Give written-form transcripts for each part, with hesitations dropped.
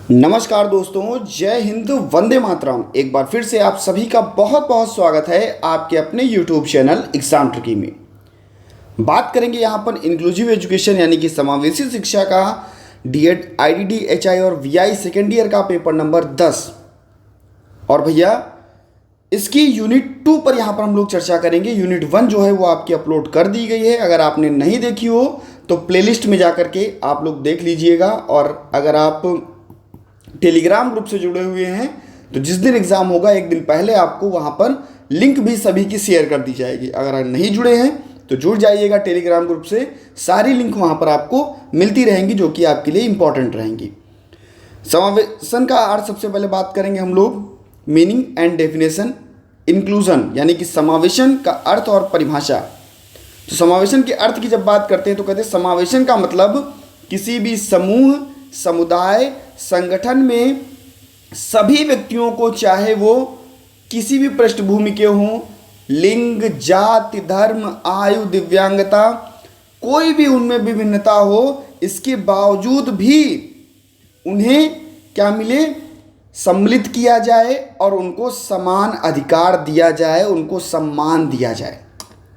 नमस्कार दोस्तों, जय हिंद, वंदे मातरम। एक बार फिर से आप सभी का बहुत बहुत स्वागत है आपके अपने यूट्यूब चैनल एग्जाम ट्रिकी में। बात करेंगे यहाँ पर इंक्लूसिव एजुकेशन यानी कि समावेशी शिक्षा का डीएड, आईडीडी, एचआई और वीआई सेकेंड ईयर का पेपर नंबर 10। और भैया इसकी यूनिट 2 पर यहाँ पर हम लोग चर्चा करेंगे। यूनिट 1 जो है वो आपकी अपलोड कर दी गई है। अगर आपने नहीं देखी हो तो प्लेलिस्ट में जा करके आप लोग देख लीजिएगा। और अगर आप टेलीग्राम ग्रुप से जुड़े हुए हैं तो जिस दिन एग्ज़ाम होगा एक दिन पहले आपको वहाँ पर लिंक भी सभी की शेयर कर दी जाएगी। अगर नहीं जुड़े हैं तो जुड़ जाइएगा टेलीग्राम ग्रुप से, सारी लिंक वहाँ पर आपको मिलती रहेंगी जो कि आपके लिए इम्पॉर्टेंट रहेंगी। समावेशन का अर्थ सबसे पहले बात करेंगे हम लोग, मीनिंग एंड डेफिनेशन। इंक्लूजन यानी कि समावेशन का अर्थ और परिभाषा। तो समावेशन के अर्थ की जब बात करते हैं तो कहते हैं समावेशन का मतलब किसी भी समूह, समुदाय, संगठन में सभी व्यक्तियों को, चाहे वो किसी भी पृष्ठभूमि के हों, लिंग, जाति, धर्म, आयु, दिव्यांगता, कोई भी उनमें विभिन्नता हो, इसके बावजूद भी उन्हें क्या मिले, सम्मिलित किया जाए और उनको समान अधिकार दिया जाए, उनको सम्मान दिया जाए।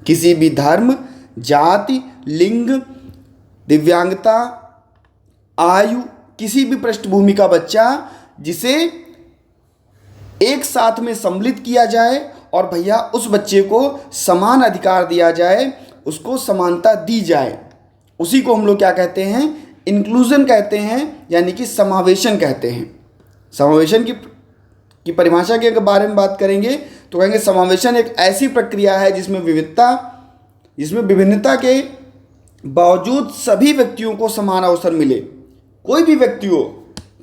किसी भी धर्म, जाति, लिंग, दिव्यांगता, आयु, किसी भी पृष्ठभूमि का बच्चा जिसे एक साथ में सम्मिलित किया जाए और भैया उस बच्चे को समान अधिकार दिया जाए, उसको समानता दी जाए, उसी को हम लोग क्या कहते हैं, इंक्लूजन कहते हैं, यानी कि समावेशन कहते हैं। समावेशन की परिभाषा के बारे में बात करेंगे तो कहेंगे समावेशन एक ऐसी प्रक्रिया है जिसमें विभिन्नता के बावजूद सभी व्यक्तियों को समान अवसर मिले। कोई भी व्यक्ति हो,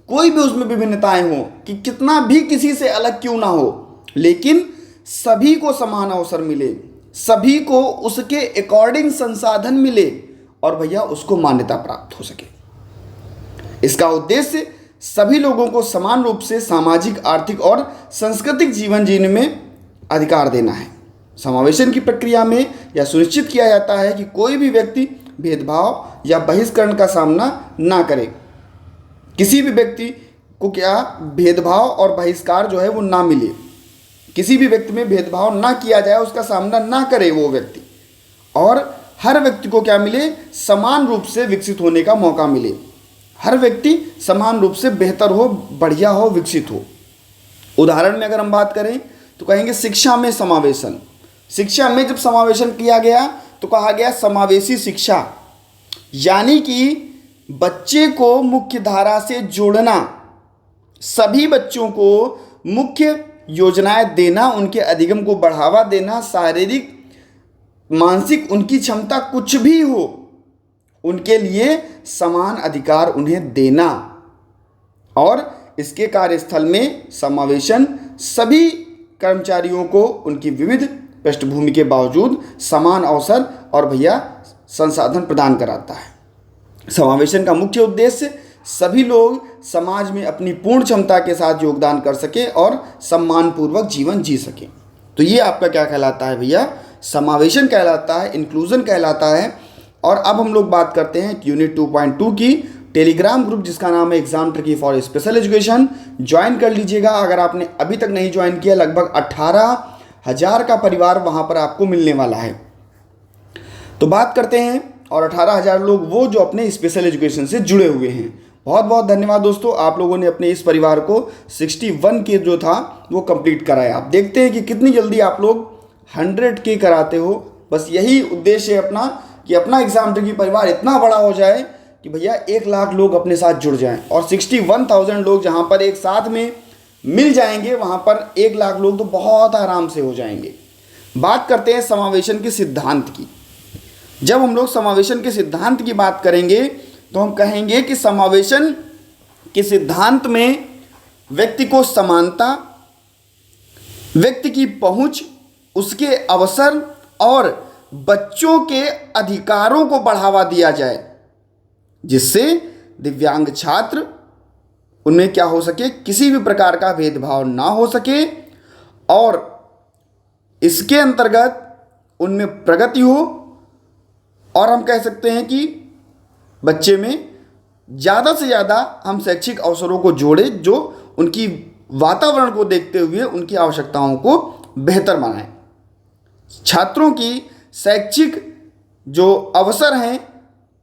कोई भी उसमें विभिन्नताएं हो, कि कितना भी किसी से अलग क्यों ना हो, लेकिन सभी को समान अवसर मिले, सभी को उसके अकॉर्डिंग संसाधन मिले और भैया उसको मान्यता प्राप्त हो सके। इसका उद्देश्य सभी लोगों को समान रूप से सामाजिक, आर्थिक और सांस्कृतिक जीवन जीने में अधिकार देना है। समावेशन की प्रक्रिया में यह सुनिश्चित किया जाता है कि कोई भी व्यक्ति भेदभाव या बहिष्करण का सामना ना करे। किसी भी व्यक्ति को क्या भेदभाव और बहिष्कार जो है वो ना मिले, किसी भी व्यक्ति में भेदभाव ना किया जाए, उसका सामना ना करे वो व्यक्ति, और हर व्यक्ति को क्या मिले, समान रूप से विकसित होने का मौका मिले। हर व्यक्ति समान रूप से बेहतर हो, बढ़िया हो, विकसित हो। उदाहरण में अगर हम बात करें तो कहेंगे शिक्षा में समावेशन। शिक्षा में जब समावेशन किया गया तो कहा गया समावेशी शिक्षा, यानी कि बच्चे को मुख्य धारा से जोड़ना, सभी बच्चों को मुख्य योजनाएं देना, उनके अधिगम को बढ़ावा देना, शारीरिक, मानसिक उनकी क्षमता कुछ भी हो, उनके लिए समान अधिकार उन्हें देना। और इसके कार्यस्थल में समावेशन सभी कर्मचारियों को उनकी विविध पृष्ठभूमि के बावजूद समान अवसर और भैया संसाधन प्रदान कराता है। समावेशन का मुख्य उद्देश्य सभी लोग समाज में अपनी पूर्ण क्षमता के साथ योगदान कर सके और सम्मानपूर्वक जीवन जी सके। तो ये आपका क्या कहलाता है भैया, समावेशन कहलाता है, इंक्लूजन कहलाता है। और अब हम लोग बात करते हैं यूनिट 2.2 की। टेलीग्राम ग्रुप जिसका नाम है exam tricky for special education, join कर लीजिएगा। अगर आपने अभी तक नहीं ज्वाइन किया, लगभग 18,000 का परिवार वहाँ पर आपको मिलने वाला है। तो बात करते हैं, और 18,000 लोग वो जो अपने स्पेशल एजुकेशन से जुड़े हुए हैं। बहुत बहुत धन्यवाद दोस्तों, आप लोगों ने अपने इस परिवार को 61 के जो था वो कंप्लीट कराया। आप देखते हैं कि कितनी जल्दी आप लोग 100 के कराते हो। बस यही उद्देश्य है अपना, कि अपना एग्जाम ट्रिकी परिवार इतना बड़ा हो जाए कि भैया 1 लाख लोग अपने साथ जुड़ जाएं। और 61,000 लोग जहाँ पर एक साथ में मिल जाएंगे, वहाँ पर 1 लाख लोग तो बहुत आराम से हो जाएंगे। बात करते हैं समावेशन के सिद्धांत की। जब हम लोग समावेशन के सिद्धांत की बात करेंगे तो हम कहेंगे कि समावेशन के सिद्धांत में व्यक्ति को समानता, व्यक्ति की पहुंच, उसके अवसर और बच्चों के अधिकारों को बढ़ावा दिया जाए, जिससे दिव्यांग छात्र उनमें क्या हो सके, किसी भी प्रकार का भेदभाव ना हो सके और इसके अंतर्गत उनमें प्रगति हो। और हम कह सकते हैं कि बच्चे में ज़्यादा से ज़्यादा हम शैक्षिक अवसरों को जोड़ें जो उनकी वातावरण को देखते हुए उनकी आवश्यकताओं को बेहतर बनाएं। छात्रों की शैक्षिक जो अवसर हैं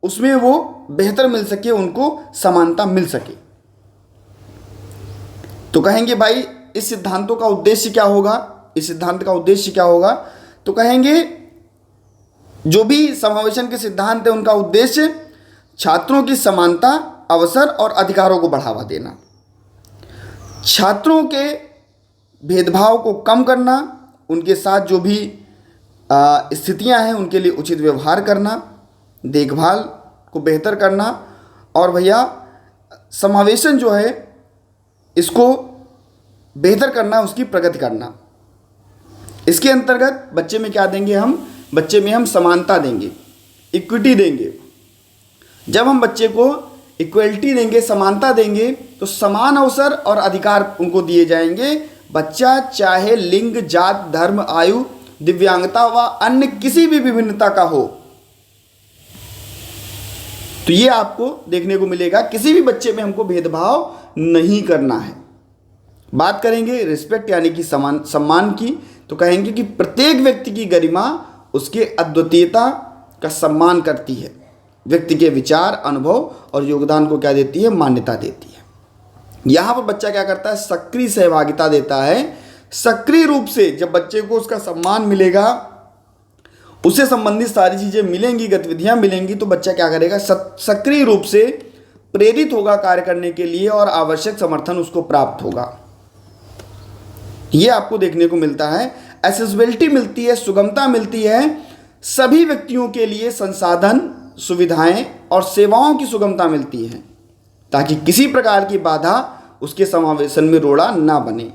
उसमें वो बेहतर मिल सके, उनको समानता मिल सके। तो कहेंगे भाई इस सिद्धांतों का उद्देश्य क्या होगा, इस सिद्धांत का उद्देश्य क्या होगा? तो कहेंगे जो भी समावेशन के सिद्धांत है उनका उद्देश्य छात्रों की समानता, अवसर और अधिकारों को बढ़ावा देना, छात्रों के भेदभाव को कम करना, उनके साथ जो भी स्थितियां हैं उनके लिए उचित व्यवहार करना, देखभाल को बेहतर करना और भैया समावेशन जो है इसको बेहतर करना, उसकी प्रगति करना। इसके अंतर्गत बच्चे में क्या देंगे हम? बच्चे में हम समानता देंगे, इक्विटी देंगे। जब हम बच्चे को इक्वलिटी देंगे, समानता देंगे, तो समान अवसर और अधिकार उनको दिए जाएंगे। बच्चा चाहे लिंग, जात, धर्म, आयु, दिव्यांगता व अन्य किसी भी विभिन्नता का हो, तो ये आपको देखने को मिलेगा। किसी भी बच्चे में हमको भेदभाव नहीं करना है। बात करेंगे रिस्पेक्ट यानी कि सम्मान की, तो कहेंगे कि प्रत्येक व्यक्ति की गरिमा उसके अद्वितीयता का सम्मान करती है, व्यक्ति के विचार, अनुभव और योगदान को क्या देती है? मान्यता देती है। यहाँ पर बच्चा क्या करता है? सक्रिय सहभागिता देता है। सक्रिय रूप से जब बच्चे को उसका सम्मान मिलेगा, उससे संबंधित सारी चीज़ें मिलेंगी, गतिविधियाँ मिलेंगी, तो बच्चा क्या करेगा? सक्रिय रूप से प्रेरित होगा कार्य करने के लिए और आवश्यक समर्थन उसको प्राप्त होगा। ये आपको देखने को मिलता है। एक्सेसिबिलिटी मिलती है, सुगमता मिलती है। सभी व्यक्तियों के लिए संसाधन, सुविधाएं और सेवाओं की सुगमता मिलती है ताकि किसी प्रकार की बाधा उसके समावेशन में रोड़ा ना बने,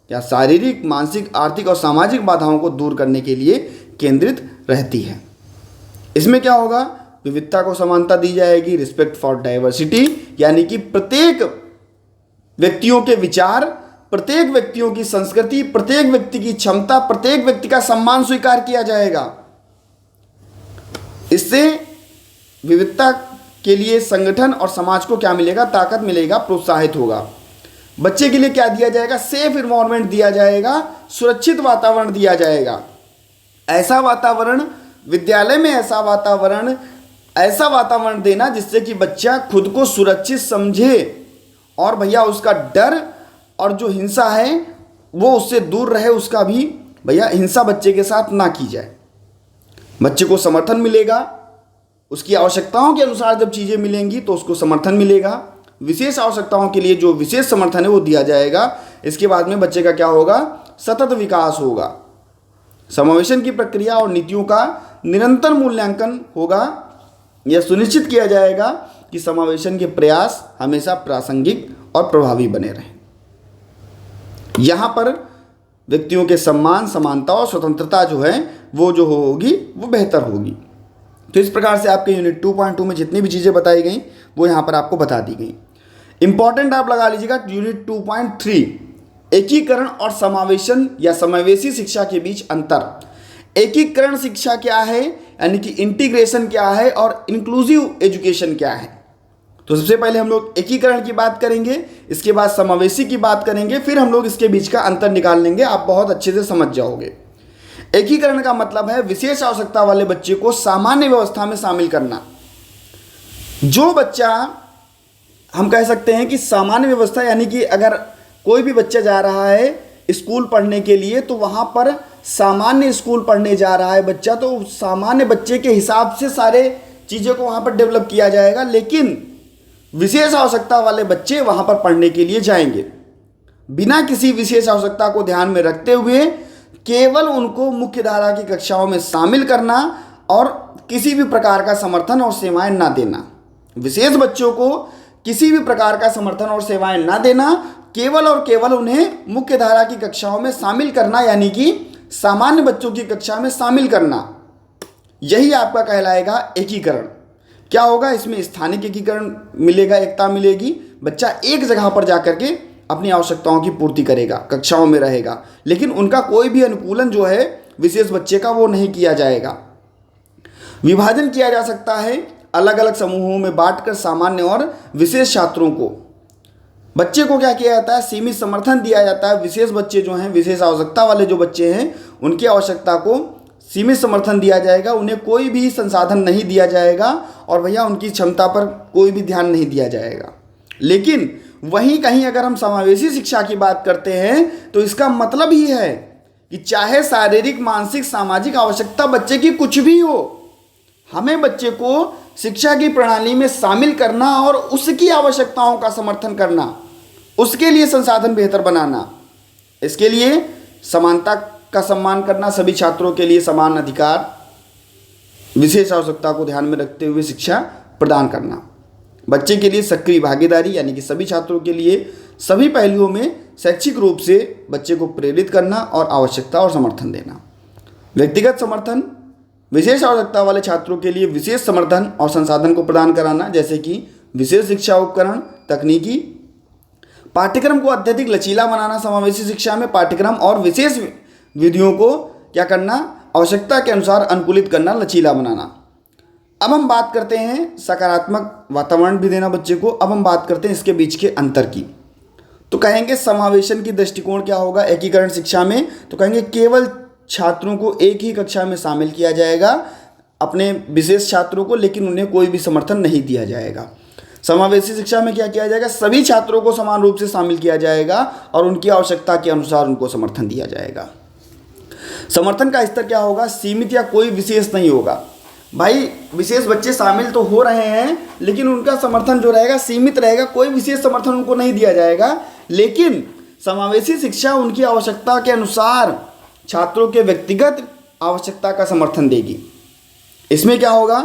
या शारीरिक, मानसिक, आर्थिक और सामाजिक बाधाओं को दूर करने के लिए केंद्रित रहती है। इसमें क्या होगा? विविधता को समानता दी जाएगी, रिस्पेक्ट फॉर डाइवर्सिटी, यानी कि प्रत्येक व्यक्तियों के विचार, प्रत्येक व्यक्तियों की संस्कृति, प्रत्येक व्यक्ति की क्षमता, प्रत्येक व्यक्ति का सम्मान स्वीकार किया जाएगा। इससे विविधता के लिए संगठन और समाज को क्या मिलेगा? ताकत मिलेगा, प्रोत्साहित होगा। बच्चे के लिए क्या दिया जाएगा? सेफ इन्वायरमेंट दिया जाएगा, सुरक्षित वातावरण दिया जाएगा। ऐसा वातावरण विद्यालय में, ऐसा वातावरण देना जिससे कि बच्चा खुद को सुरक्षित समझे और भैया उसका डर और जो हिंसा है वो उससे दूर रहे। उसका भी भैया हिंसा बच्चे के साथ ना की जाए। बच्चे को समर्थन मिलेगा, उसकी आवश्यकताओं के अनुसार जब चीज़ें मिलेंगी तो उसको समर्थन मिलेगा। विशेष आवश्यकताओं के लिए जो विशेष समर्थन है वो दिया जाएगा। इसके बाद में बच्चे का क्या होगा? सतत विकास होगा। समावेशन की प्रक्रिया और नीतियों का निरंतर मूल्यांकन होगा। यह सुनिश्चित किया जाएगा कि समावेशन के प्रयास हमेशा प्रासंगिक और प्रभावी बने रहें। यहाँ पर व्यक्तियों के सम्मान, समानता और स्वतंत्रता जो है वो जो होगी वो बेहतर होगी। तो इस प्रकार से आपके यूनिट 2.2 में जितनी भी चीज़ें बताई गई वो यहाँ पर आपको बता दी गई। इंपॉर्टेंट आप लगा लीजिएगा यूनिट 2.3, एकीकरण और समावेशन या समावेशी शिक्षा के बीच अंतर। एकीकरण शिक्षा क्या है, यानी कि इंटीग्रेशन क्या है, और इंक्लूसिव एजुकेशन क्या है। तो सबसे पहले हम लोग एकीकरण की बात करेंगे, इसके बाद समावेशी की बात करेंगे, फिर हम लोग इसके बीच का अंतर निकाल लेंगे। आप बहुत अच्छे से समझ जाओगे। एकीकरण का मतलब है विशेष आवश्यकता वाले बच्चे को सामान्य व्यवस्था में शामिल करना। जो बच्चा, हम कह सकते हैं कि सामान्य व्यवस्था, यानी कि अगर कोई भी बच्चा जा रहा है स्कूल पढ़ने के लिए तो वहाँ पर सामान्य स्कूल पढ़ने जा रहा है बच्चा, तो सामान्य बच्चे के हिसाब से सारे चीज़ों को वहाँ पर डेवलप किया जाएगा। लेकिन विशेष आवश्यकता वाले बच्चे वहाँ पर पढ़ने के लिए जाएंगे बिना किसी विशेष आवश्यकता को ध्यान में रखते हुए, केवल उनको मुख्य धारा की कक्षाओं में शामिल करना और किसी भी प्रकार का समर्थन और सेवाएं ना देना। विशेष बच्चों को किसी भी प्रकार का समर्थन और सेवाएं ना देना, केवल और केवल उन्हें मुख्य धारा की कक्षाओं में शामिल करना, यानी कि सामान्य बच्चों की कक्षा में शामिल करना, यही आपका कहलाएगा एकीकरण। क्या होगा? इसमें स्थानिक एकीकरण मिलेगा, एकता मिलेगी। बच्चा एक जगह पर जाकर के अपनी आवश्यकताओं की पूर्ति करेगा, कक्षाओं में रहेगा, लेकिन उनका कोई भी अनुकूलन जो है विशेष बच्चे का वो नहीं किया जाएगा। विभाजन किया जा सकता है अलग अलग समूहों में बांटकर सामान्य और विशेष छात्रों को, बच्चे को क्या किया जाता है, सीमित समर्थन दिया जाता है। विशेष बच्चे जो हैं, विशेष आवश्यकता वाले जो बच्चे हैं, उनकी आवश्यकता को सीमित समर्थन दिया जाएगा, उन्हें कोई भी संसाधन नहीं दिया जाएगा और भैया उनकी क्षमता पर कोई भी ध्यान नहीं दिया जाएगा। लेकिन वहीं कहीं अगर हम समावेशी शिक्षा की बात करते हैं तो इसका मतलब ही है कि चाहे शारीरिक, मानसिक, सामाजिक आवश्यकता बच्चे की कुछ भी हो, हमें बच्चे को शिक्षा की प्रणाली में शामिल करना और उसकी आवश्यकताओं का समर्थन करना, उसके लिए संसाधन बेहतर बनाना, इसके लिए समानता का सम्मान करना, सभी छात्रों के लिए समान अधिकार, विशेष आवश्यकता को ध्यान में रखते हुए शिक्षा प्रदान करना, बच्चे के लिए सक्रिय भागीदारी यानी कि सभी छात्रों के लिए सभी पहलुओं में शैक्षिक रूप से बच्चे को प्रेरित करना और आवश्यकता और समर्थन देना। व्यक्तिगत समर्थन, विशेष आवश्यकता वाले छात्रों के लिए विशेष समर्थन और संसाधन को प्रदान कराना, जैसे कि विशेष शिक्षा उपकरण, तकनीकी। पाठ्यक्रम को अत्यधिक लचीला बनाना, समावेशी शिक्षा में पाठ्यक्रम और विशेष विधियों को क्या करना, आवश्यकता के अनुसार अनुकूलित करना, लचीला बनाना। अब हम बात करते हैं सकारात्मक वातावरण भी देना बच्चे को। अब हम बात करते हैं इसके बीच के अंतर की। तो कहेंगे समावेशन की दृष्टिकोण क्या होगा एकीकरण शिक्षा में, तो कहेंगे केवल छात्रों को एक ही कक्षा में शामिल किया जाएगा, अपने विशेष छात्रों को, लेकिन उन्हें कोई भी समर्थन नहीं दिया जाएगा। समावेशी शिक्षा में क्या किया जाएगा, सभी छात्रों को समान रूप से शामिल किया जाएगा और उनकी आवश्यकता के अनुसार उनको समर्थन दिया जाएगा। समर्थन का स्तर क्या होगा, सीमित या कोई विशेष नहीं होगा। भाई विशेष बच्चे शामिल तो हो रहे हैं, लेकिन उनका समर्थन जो रहेगा सीमित रहेगा, कोई विशेष समर्थन उनको नहीं दिया जाएगा। लेकिन समावेशी शिक्षा उनकी आवश्यकता के अनुसार छात्रों के व्यक्तिगत आवश्यकता का समर्थन देगी। इसमें क्या होगा,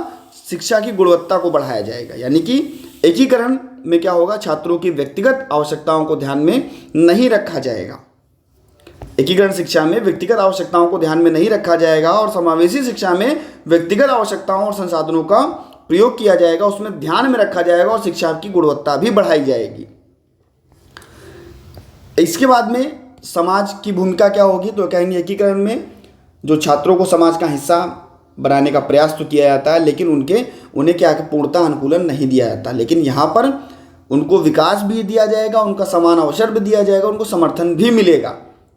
शिक्षा की गुणवत्ता को बढ़ाया जाएगा, यानी कि एकीकरण में क्या होगा, छात्रों की व्यक्तिगत आवश्यकताओं को ध्यान में नहीं रखा जाएगा। एकीकरण शिक्षा में व्यक्तिगत आवश्यकताओं को ध्यान में नहीं रखा जाएगा और समावेशी शिक्षा में व्यक्तिगत आवश्यकताओं और संसाधनों का प्रयोग किया जाएगा, उसमें ध्यान में रखा जाएगा और शिक्षा की गुणवत्ता भी बढ़ाई जाएगी। इसके बाद में समाज की भूमिका क्या होगी, तो कहेंगे एकीकरण में जो छात्रों को समाज का हिस्सा बनाने का प्रयास तो किया जाता है, लेकिन उन्हें क्या पूर्णतः अनुकूलन नहीं दिया जाता। लेकिन यहाँ पर उनको विकास भी दिया जाएगा, उनका समान अवसर भी दिया जाएगा, उनको समर्थन भी मिलेगा।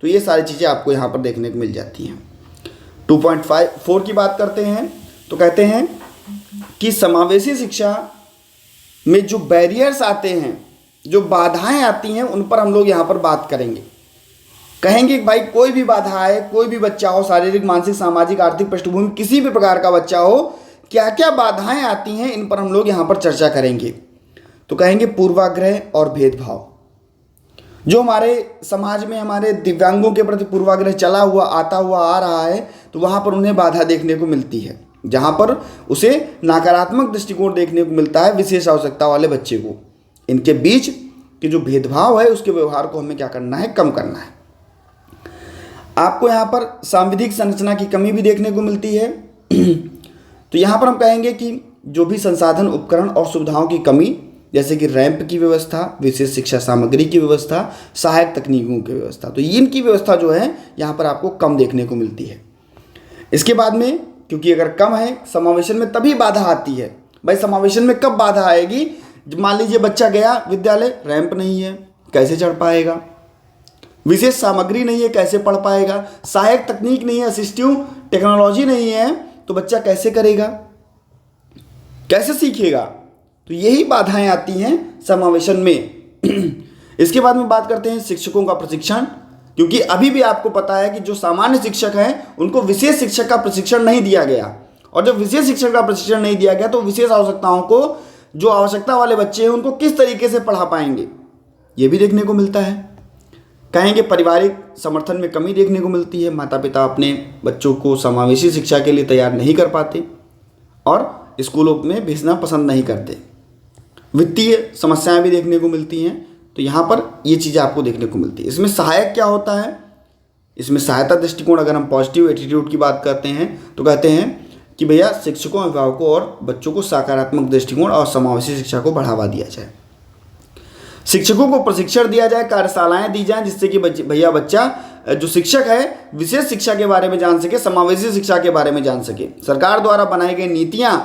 तो ये सारी चीज़ें आपको यहाँ पर देखने को मिल जाती हैं। 2.4 की बात करते हैं तो कहते हैं कि समावेशी शिक्षा में जो बैरियर्स आते हैं, जो बाधाएं आती हैं, उन पर हम लोग यहाँ पर बात करेंगे। कहेंगे कि भाई कोई भी बाधा आए, कोई भी बच्चा हो, शारीरिक, मानसिक, सामाजिक, आर्थिक पृष्ठभूमि किसी भी प्रकार का बच्चा हो, क्या क्या बाधाएं आती हैं, इन पर हम लोग यहाँ पर चर्चा करेंगे। तो कहेंगे पूर्वाग्रह और भेदभाव। जो हमारे समाज में हमारे दिव्यांगों के प्रति पूर्वाग्रह चला हुआ, आता हुआ आ रहा है, तो वहाँ पर उन्हें बाधा देखने को मिलती है, जहाँ पर उसे नकारात्मक दृष्टिकोण देखने को मिलता है विशेष आवश्यकता वाले बच्चे को। इनके बीच के जो भेदभाव है, उसके व्यवहार को हमें क्या करना है, कम करना है। आपको यहाँ पर सांविधिक संरचना की कमी भी देखने को मिलती है। तो यहाँ पर हम कहेंगे कि जो भी संसाधन, उपकरण और सुविधाओं की कमी, जैसे कि रैंप की व्यवस्था, विशेष शिक्षा सामग्री की व्यवस्था, सहायक तकनीकों की व्यवस्था, तो इनकी व्यवस्था जो है यहाँ पर आपको कम देखने को मिलती है। इसके बाद में क्योंकि अगर कम है समावेशन में, तभी बाधा आती है। भाई समावेशन में कब बाधा आएगी, मान लीजिए बच्चा गया विद्यालय, रैंप नहीं है, कैसे चढ़ पाएगा, विशेष सामग्री नहीं है, कैसे पढ़ पाएगा, सहायक तकनीक नहीं है, असिस्टिव टेक्नोलॉजी नहीं है, तो बच्चा कैसे करेगा, कैसे सीखेगा। तो यही बाधाएं आती हैं समावेशन में। इसके बाद में बात करते हैं शिक्षकों का प्रशिक्षण, क्योंकि अभी भी आपको पता है कि जो सामान्य शिक्षक हैं उनको विशेष शिक्षक का प्रशिक्षण नहीं दिया गया, और जब विशेष शिक्षक का प्रशिक्षण नहीं दिया गया तो विशेष आवश्यकताओं को, जो आवश्यकता वाले बच्चे हैं, उनको किस तरीके से पढ़ा पाएंगे, ये भी देखने को मिलता है। कहेंगे पारिवारिक समर्थन में कमी देखने को मिलती है, माता पिता अपने बच्चों को समावेशी शिक्षा के लिए तैयार नहीं कर पाते और स्कूलों में भेजना पसंद नहीं करते। वित्तीय समस्याएं भी देखने को मिलती हैं, तो यहाँ पर ये चीज़ें आपको देखने को मिलती है। इसमें सहायक क्या होता है, इसमें सहायता दृष्टिकोण, अगर हम पॉजिटिव एटीट्यूड की बात करते हैं तो कहते हैं कि भैया शिक्षकों, अभिभावकों और बच्चों को सकारात्मक दृष्टिकोण और समावेशी शिक्षा को बढ़ावा दिया जाए। शिक्षकों को प्रशिक्षण दिया जाए, कार्यशालाएं दी जाएं, जिससे कि भैया बच्चा जो शिक्षक है विशेष शिक्षा के बारे में जान सके, समावेशी शिक्षा के बारे में जान सके। सरकार द्वारा बनाई गई नीतियां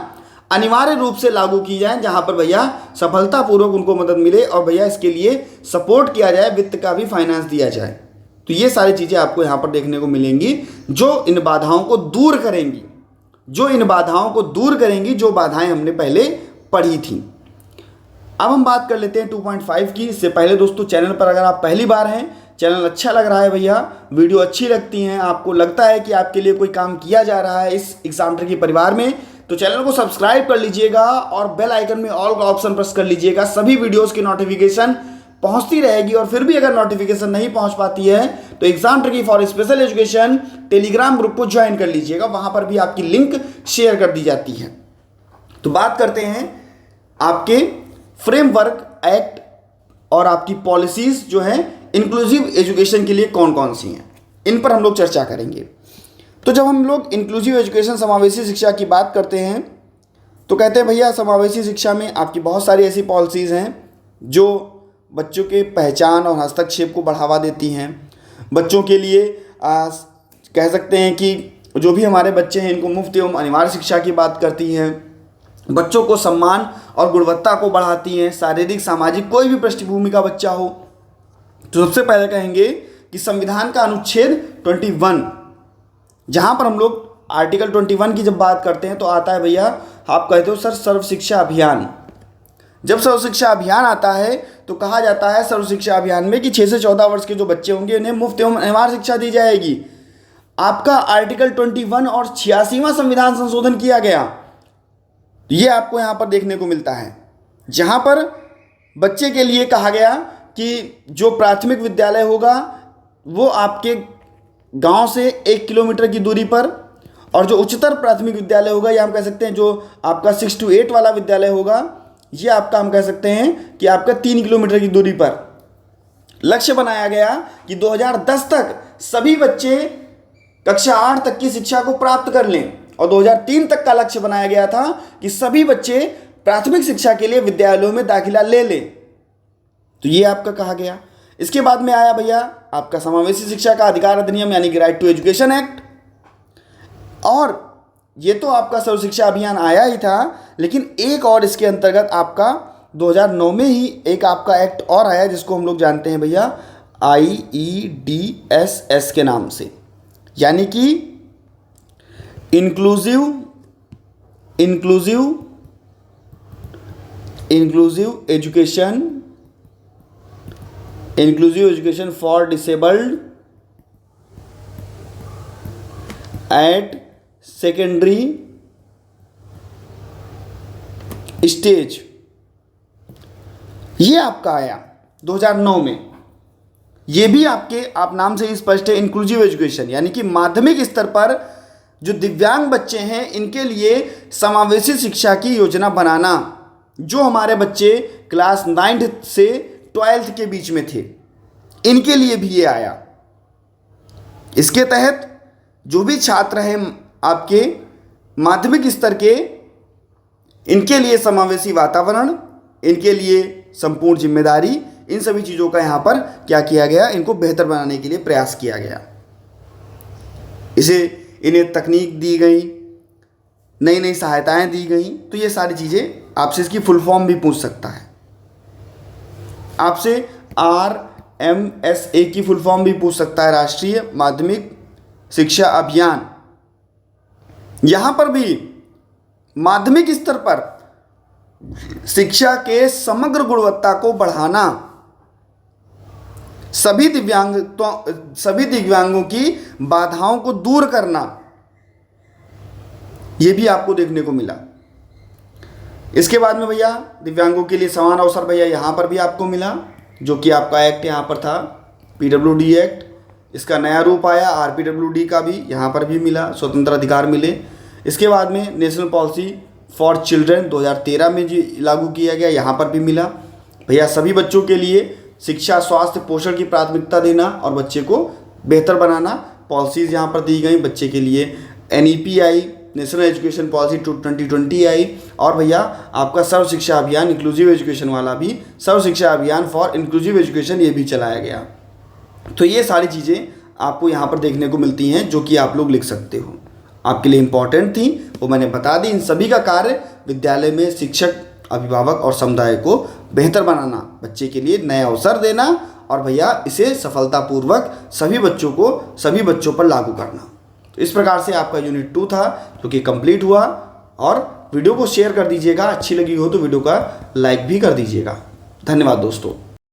अनिवार्य रूप से लागू की जाए, जहां पर भैया सफलतापूर्वक उनको मदद मिले और भैया इसके लिए सपोर्ट किया जाए, वित्त का भी फाइनेंस दिया जाए। तो ये सारी चीज़ें आपको यहाँ पर देखने को मिलेंगी जो इन बाधाओं को दूर करेंगी, जो बाधाएं हमने पहले पढ़ी थी। अब हम बात कर लेते हैं 2.5 की। इससे पहले दोस्तों, चैनल पर अगर आप पहली बार हैं, चैनल अच्छा लग रहा है भैया, वीडियो अच्छी लगती हैं, आपको लगता है कि आपके लिए कोई काम किया जा रहा है इस एग्जाम ट्रिकी परिवार में, तो चैनल को सब्सक्राइब कर लीजिएगा और बेल आइकन में ऑल का ऑप्शन प्रेस कर लीजिएगा। सभी वीडियोस की नोटिफिकेशन पहुंचती रहेगी। और फिर भी अगर नोटिफिकेशन नहीं पहुंच पाती है तो exam tricky for special education Telegram group को ज्वाइन कर लीजिएगा, वहां पर भी आपकी लिंक शेयर कर दी जाती है। तो बात करते हैं आपके फ्रेमवर्क एक्ट और आपकी पॉलिसीज जो है इंक्लूसिव एजुकेशन के लिए कौन कौन सी हैं, इन पर हम लोग चर्चा करेंगे। तो जब हम लोग इंक्लूसिव एजुकेशन समावेशी शिक्षा की बात करते हैं तो कहते हैं भैया समावेशी शिक्षा में आपकी बहुत सारी ऐसी पॉलिसीज़ हैं जो बच्चों के पहचान और हस्तक्षेप को बढ़ावा देती हैं। बच्चों के लिए कह सकते हैं कि जो भी हमारे बच्चे हैं इनको मुफ्त एवं अनिवार्य शिक्षा की बात करती हैं, बच्चों को सम्मान और गुणवत्ता को बढ़ाती हैं, शारीरिक सामाजिक कोई भी पृष्ठभूमि का बच्चा हो। तो सबसे पहले कहेंगे कि संविधान का अनुच्छेद 21, जहाँ पर हम लोग आर्टिकल 21 की जब बात करते हैं तो आता है भैया, आप कहते हो सर सर्व शिक्षा अभियान। जब सर्व शिक्षा अभियान आता है तो कहा जाता है सर्व शिक्षा अभियान में कि 6 से 14 वर्ष के जो बच्चे होंगे उन्हें मुफ्त एवं अनिवार्य शिक्षा दी जाएगी। आपका आर्टिकल 21 और 86वां संविधान संशोधन किया गया, ये आपको यहाँ पर देखने को मिलता है, जहाँ पर बच्चे के लिए कहा गया कि जो प्राथमिक विद्यालय होगा वो आपके गांव से 1 किलोमीटर की दूरी पर, और जो उच्चतर प्राथमिक विद्यालय होगा या हम कह सकते हैं जो आपका 6 to 8 वाला विद्यालय होगा, ये आपका हम कह सकते हैं कि आपका 3 किलोमीटर की दूरी पर। लक्ष्य बनाया गया कि 2010 तक सभी बच्चे कक्षा 8 तक की शिक्षा को प्राप्त कर लें, और 2003 तक का लक्ष्य बनाया गया था कि सभी बच्चे प्राथमिक शिक्षा के लिए विद्यालयों में दाखिला ले लें। तो ये आपका कहा गया। इसके बाद में आया भैया आपका समावेशी शिक्षा का अधिकार अधिनियम यानी कि राइट टू एजुकेशन एक्ट, और ये तो आपका सर्व शिक्षा अभियान आया ही था, लेकिन एक और इसके अंतर्गत आपका 2009 में ही एक आपका एक्ट और आया जिसको हम लोग जानते हैं भैया IEDSS के नाम से, यानी कि inclusive education for disabled at secondary stage, ये आपका आया 2009 में। ये भी आपके आप नाम से ही स्पष्ट है, इंक्लूसिव एजुकेशन, यानी कि माध्यमिक स्तर पर जो दिव्यांग बच्चे हैं इनके लिए समावेशी शिक्षा की योजना बनाना। जो हमारे बच्चे क्लास 9 से 12th के बीच में थे, इनके लिए भी ये आया। इसके तहत जो भी छात्र हैं आपके माध्यमिक स्तर के, इनके लिए समावेशी वातावरण, इनके लिए संपूर्ण जिम्मेदारी, इन सभी चीज़ों का यहाँ पर क्या किया गया, इनको बेहतर बनाने के लिए प्रयास किया गया। इन्हें तकनीक दी गई, नई नई सहायताएं दी गई। तो ये सारी चीज़ें आपसे इसकी फुल फॉर्म भी पूछ सकता है, आपसे RMSA की फुल फॉर्म भी पूछ सकता है, राष्ट्रीय माध्यमिक शिक्षा अभियान। यहाँ पर भी माध्यमिक स्तर पर शिक्षा के समग्र गुणवत्ता को बढ़ाना, सभी दिव्यांगों की बाधाओं को दूर करना, यह भी आपको देखने को मिला। इसके बाद में भैया दिव्यांगों के लिए समान अवसर, भैया यहाँ पर भी आपको मिला, जो कि आपका एक्ट यहाँ पर था PWD एक्ट। इसका नया रूप आया RPWD का भी यहाँ पर भी मिला, स्वतंत्र अधिकार मिले। इसके बाद में नेशनल पॉलिसी फॉर चिल्ड्रन 2013 में जी लागू किया गया, यहाँ पर भी मिला। भैया सभी बच्चों के लिए शिक्षा, स्वास्थ्य, पोषण की प्राथमिकता देना और बच्चे को बेहतर बनाना, पॉलिसीज़ यहाँ पर दी गई। बच्चे के लिए NEP आई, नेशनल एजुकेशन पॉलिसी 2020 आई, और भैया आपका सर्व शिक्षा अभियान इंक्लूसिव एजुकेशन वाला भी, सर्व शिक्षा अभियान फॉर इंक्लूसिव एजुकेशन, ये भी चलाया गया। तो ये सारी चीज़ें आपको यहाँ पर देखने को मिलती हैं जो कि आप लोग लिख सकते हो, आपके लिए इम्पॉर्टेंट थी, वो मैंने बता दी। इन सभी का कार्य विद्यालय में शिक्षक, अभिभावक और समुदाय को बेहतर बनाना, बच्चे के लिए नए अवसर देना और भैया इसे सफलतापूर्वक सभी बच्चों पर लागू करना। तो इस प्रकार से आपका यूनिट 2 था जो कि कंप्लीट हुआ। और वीडियो को शेयर कर दीजिएगा, अच्छी लगी हो तो वीडियो का लाइक भी कर दीजिएगा। धन्यवाद दोस्तों।